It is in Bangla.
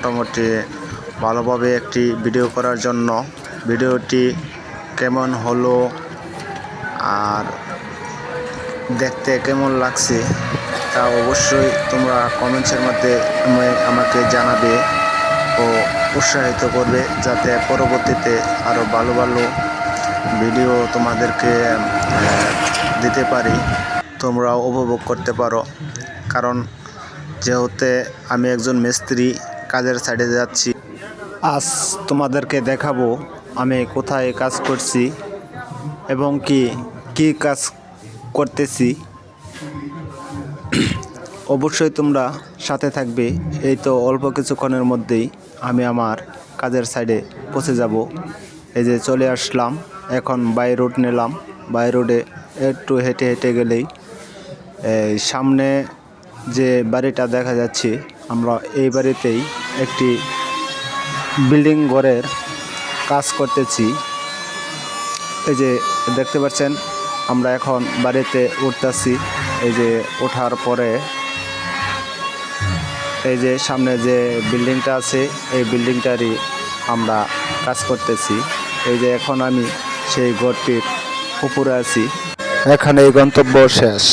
মোটামুটি ভালোভাবে একটি ভিডিও করার জন্য ভিডিওটি কেমন হলো আর দেখতে কেমন লাগছে তা অবশ্যই তোমরা কমেন্টসের মধ্যে আমাকে জানাবে ও উৎসাহিত করবে, যাতে পরবর্তীতে আরও ভালো ভালো ভিডিও তোমাদেরকে দিতে পারি, তোমরাও উপভোগ করতে পারো। কারণ যেহেতু আমি একজন মিস্ত্রি, কাজের সাইডে যাচ্ছি, আজ তোমাদেরকে দেখাবো আমি কোথায় কাজ করছি এবং কি কাজ করতেছি। অবশ্যই তোমরা সাথে থাকবে। এই তো অল্প কিছুক্ষণের মধ্যেই আমি আমার কাজের সাইডে পৌঁছে যাব। এই যে চলে আসলাম, এখন বাই রোড নিলাম। বাই রোডে একটু হেঁটে হেঁটে গেলেই এই সামনে যে বাড়িটা দেখা যাচ্ছে, আমরা এই বাড়িতেই একটি বিল্ডিং ঘরের কাজ করতেছি। এই যে দেখতে পাচ্ছেন, আমরা এখন বাড়িতে উঠতেছি। এই যে ওঠার পরে এই যে সামনে যে বিল্ডিংটা আছে, এই বিল্ডিংটারই আমরা কাজ করতেছি। এই যে এখন আমি সেই ঘরটির উপরে আছি। এখানে গন্তব্য শেষ।